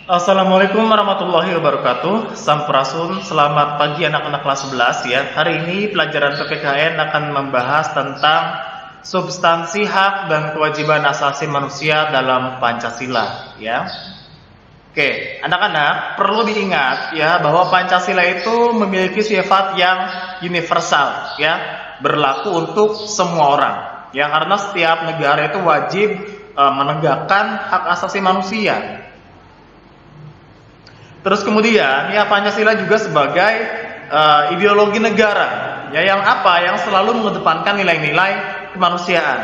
Assalamualaikum warahmatullahi wabarakatuh. Sampurasun, selamat pagi anak-anak kelas 11 ya. Hari ini pelajaran PPKN akan membahas tentang substansi hak dan kewajiban asasi manusia dalam Pancasila ya. Oke, anak-anak perlu diingat ya bahwa Pancasila itu memiliki sifat yang universal ya, berlaku untuk semua orang. Ya, karena setiap negara itu wajib menegakkan hak asasi manusia. Terus kemudian ya Pancasila juga sebagai ideologi negara ya yang selalu mengedepankan nilai-nilai kemanusiaan.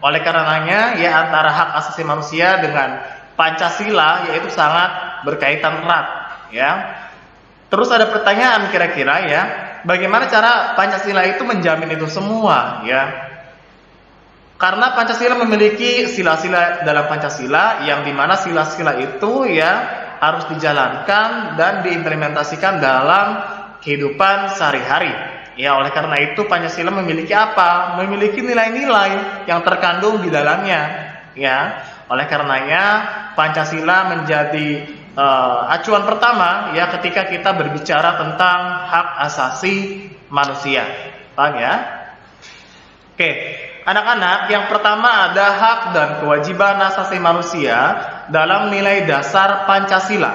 Oleh karenanya ya antara hak asasi manusia dengan Pancasila yaitu sangat berkaitan erat ya. Terus ada pertanyaan kira-kira ya, bagaimana cara Pancasila itu menjamin itu semua ya? Karena Pancasila memiliki sila-sila dalam Pancasila yang dimana sila-sila itu ya harus dijalankan dan diimplementasikan dalam kehidupan sehari-hari. Ya, oleh karena itu Pancasila memiliki apa? Memiliki nilai-nilai yang terkandung di dalamnya. Ya, oleh karenanya Pancasila menjadi acuan pertama ya ketika kita berbicara tentang hak asasi manusia. Paham ya? Oke, anak-anak, yang pertama ada hak dan kewajiban asasi manusia dalam nilai dasar Pancasila.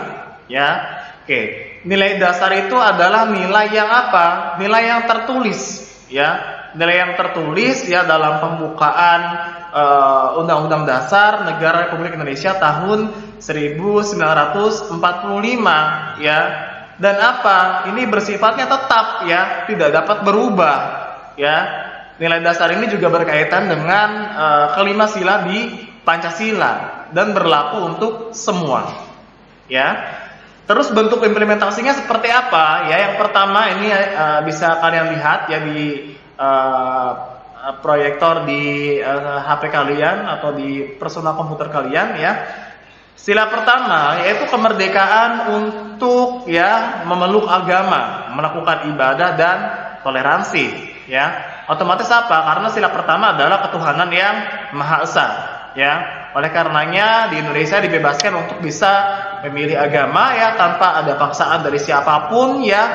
Ya, oke. Nilai dasar itu adalah nilai yang apa? Nilai yang tertulis. Ya, nilai yang tertulis ya dalam pembukaan Undang-Undang Dasar Negara Republik Indonesia tahun 1945. Ya, dan apa? Ini bersifatnya tetap ya, tidak dapat berubah. Ya. Nilai dasar ini juga berkaitan dengan kelima sila di Pancasila dan berlaku untuk semua. Ya. Terus bentuk implementasinya seperti apa? Ya, yang pertama ini bisa kalian lihat ya di proyektor di HP kalian atau di personal komputer kalian ya. Sila pertama yaitu kemerdekaan untuk ya memeluk agama, melakukan ibadah dan toleransi ya. Otomatis apa? Karena sila pertama adalah ketuhanan yang Maha Esa ya. Oleh karenanya di Indonesia dibebaskan untuk bisa memilih agama ya tanpa ada paksaan dari siapapun ya,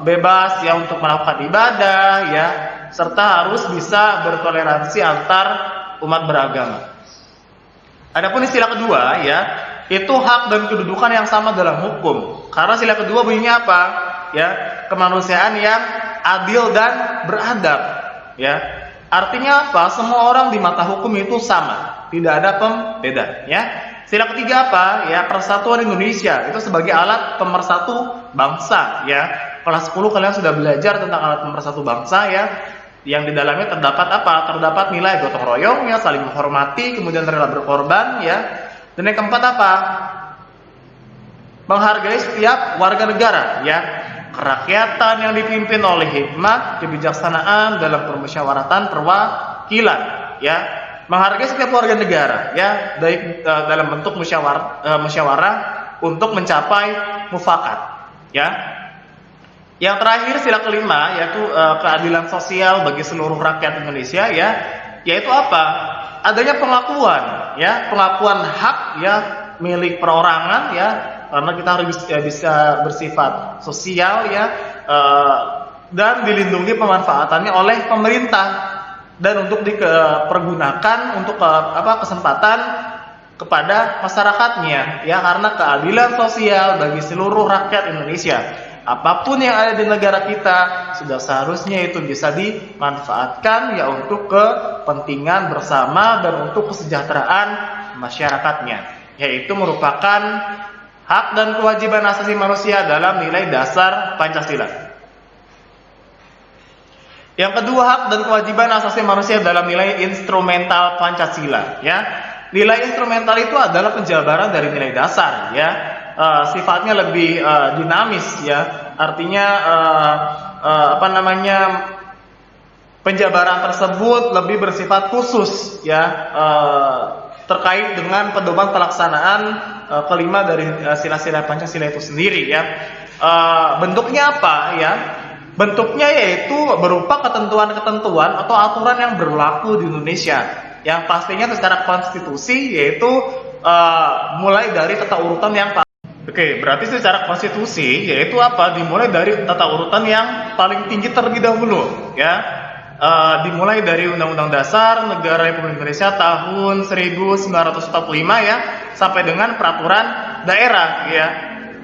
bebas ya untuk melakukan ibadah ya, serta harus bisa bertoleransi antar umat beragama. Adapun sila kedua ya, itu hak dan kedudukan yang sama dalam hukum. Karena sila kedua bunyinya apa? Ya, kemanusiaan yang adil dan beradab ya. Artinya apa? Semua orang di mata hukum itu sama, tidak ada pembeda ya. Sila ketiga apa? Ya, persatuan Indonesia itu sebagai alat pemersatu bangsa ya. Kelas 10 kalian sudah belajar tentang alat pemersatu bangsa ya. Yang di dalamnya terdapat apa? Terdapat nilai gotong royong ya, saling menghormati, kemudian rela berkorban ya. Dan yang keempat apa? Menghargai setiap warga negara ya. Kerakyatan yang dipimpin oleh hikmah, kebijaksanaan dalam permusyawaratan perwakilan ya. Menghargai setiap warga negara ya, baik dalam bentuk musyawarah untuk mencapai mufakat ya. Yang terakhir sila kelima yaitu keadilan sosial bagi seluruh rakyat Indonesia ya, yaitu apa? Adanya pengakuan ya, pengakuan hak ya milik perorangan ya, karena kita harus bisa bersifat sosial ya, dan dilindungi pemanfaatannya oleh pemerintah dan untuk dipergunakan untuk kesempatan kepada masyarakatnya ya, karena keadilan sosial bagi seluruh rakyat Indonesia. Apapun yang ada di negara kita sudah seharusnya itu bisa dimanfaatkan ya untuk kepentingan bersama dan untuk kesejahteraan masyarakatnya, yaitu merupakan hak dan kewajiban asasi manusia dalam nilai dasar Pancasila. Yang kedua, hak dan kewajiban asasi manusia dalam nilai instrumental Pancasila ya. Nilai instrumental itu adalah penjabaran dari nilai dasar ya. Sifatnya lebih dinamis ya. Artinya penjabaran tersebut lebih bersifat khusus ya, terkait dengan pedoman pelaksanaan kelima dari sila-sila Pancasila itu sendiri ya. Bentuknya apa ya? Bentuknya yaitu berupa ketentuan-ketentuan atau aturan yang berlaku di Indonesia, yang pastinya secara konstitusi yaitu mulai dari tata urutan yang Oke, berarti secara konstitusi yaitu apa? Dimulai dari tata urutan yang paling tinggi terlebih dahulu, ya. Dimulai dari Undang-Undang Dasar Negara Republik Indonesia tahun 1945 ya, sampai dengan peraturan daerah ya.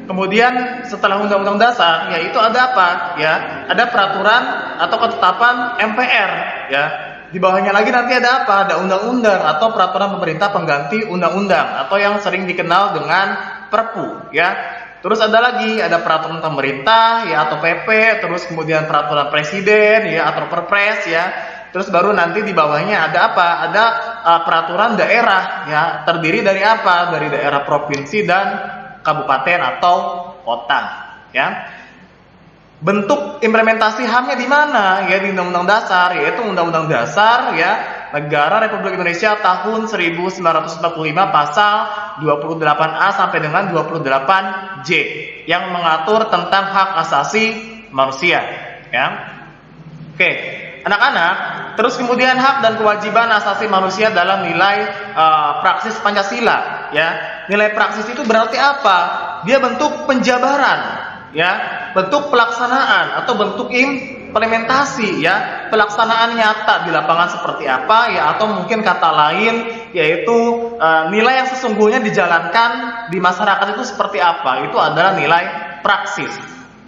Kemudian setelah Undang-Undang Dasar yaitu ada apa? Ya, ada peraturan atau ketetapan MPR ya. Di bawahnya lagi nanti ada apa? Ada undang-undang atau peraturan pemerintah pengganti undang-undang atau yang sering dikenal dengan Perpu ya. Terus ada lagi ada peraturan pemerintah ya atau PP, terus kemudian peraturan presiden ya atau Perpres ya. Terus baru nanti di bawahnya ada apa? Ada peraturan daerah ya, terdiri dari apa? Dari daerah provinsi dan kabupaten atau kota ya. Bentuk implementasi HAM-nya di mana? Ya di Undang-Undang Dasar, yaitu Undang-Undang Dasar ya Negara Republik Indonesia tahun 1945 pasal 28A sampai dengan 28J yang mengatur tentang hak asasi manusia ya. Oke, anak-anak, terus kemudian hak dan kewajiban asasi manusia dalam nilai praksis Pancasila ya. Nilai praksis itu berarti apa? Dia bentuk penjabaran ya, bentuk pelaksanaan atau bentuk implementasi ya, pelaksanaan nyata di lapangan seperti apa ya, atau mungkin kata lain yaitu nilai yang sesungguhnya dijalankan di masyarakat itu seperti apa. Itu adalah nilai praksis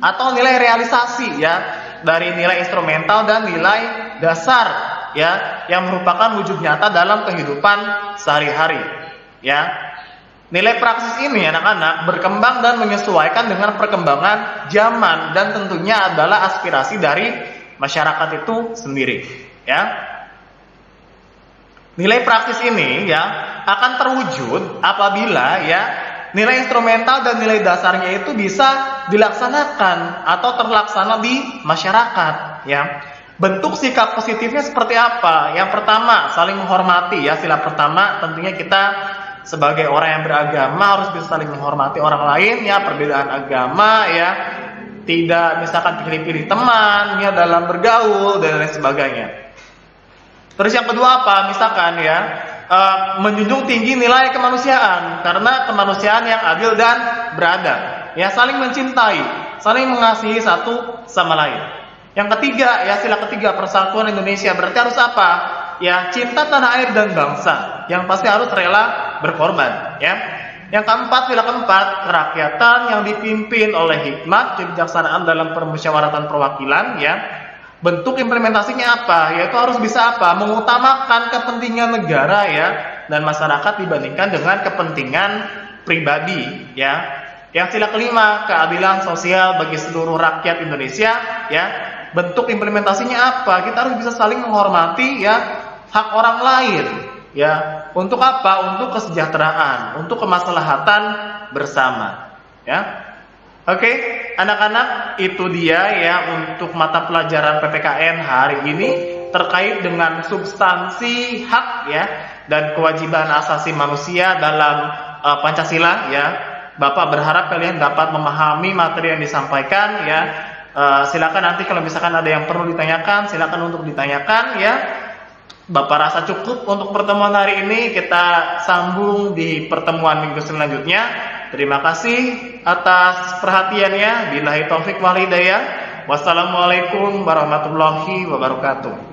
atau nilai realisasi ya, dari nilai instrumental dan nilai dasar ya, yang merupakan wujud nyata dalam kehidupan sehari-hari ya. Nilai praksis ini anak-anak berkembang dan menyesuaikan dengan perkembangan zaman dan tentunya adalah aspirasi dari masyarakat itu sendiri ya. Nilai praksis ini ya akan terwujud apabila ya nilai instrumental dan nilai dasarnya itu bisa dilaksanakan atau terlaksana di masyarakat ya. Bentuk sikap positifnya seperti apa? Yang pertama, saling menghormati ya. Sila pertama tentunya kita sebagai orang yang beragama harus bisa saling menghormati orang lain ya, perbedaan agama ya, tidak misalkan pilih-pilih teman ya dalam bergaul dan lain sebagainya. Terus yang kedua apa? Misalkan ya menjunjung tinggi nilai kemanusiaan, karena kemanusiaan yang adil dan beradab ya, saling mencintai, saling mengasihi satu sama lain. Yang ketiga ya, sila ketiga persatuan Indonesia, berarti harus apa? Ya, cinta tanah air dan bangsa, yang pasti harus rela berkorban ya. Yang keempat, sila keempat, kerakyatan yang dipimpin oleh hikmat kebijaksanaan dalam permusyawaratan perwakilan ya. Bentuk implementasinya apa? Yaitu harus bisa apa? Mengutamakan kepentingan negara ya dan masyarakat dibandingkan dengan kepentingan pribadi ya. Yang sila kelima, keadilan sosial bagi seluruh rakyat Indonesia ya. Bentuk implementasinya apa? Kita harus bisa saling menghormati ya hak orang lain ya. Untuk apa? Untuk kesejahteraan, untuk kemaslahatan bersama ya. Oke, anak-anak, itu dia ya untuk mata pelajaran PPKN hari ini terkait dengan substansi hak ya dan kewajiban asasi manusia dalam Pancasila ya. Bapak berharap kalian dapat memahami materi yang disampaikan ya. Silakan nanti kalau misalkan ada yang perlu ditanyakan, silakan untuk ditanyakan ya. Bapak rasa cukup untuk pertemuan hari ini. Kita sambung di pertemuan minggu selanjutnya. Terima kasih atas perhatiannya. Billahi taufik wal hidayah. Wassalamualaikum warahmatullahi wabarakatuh.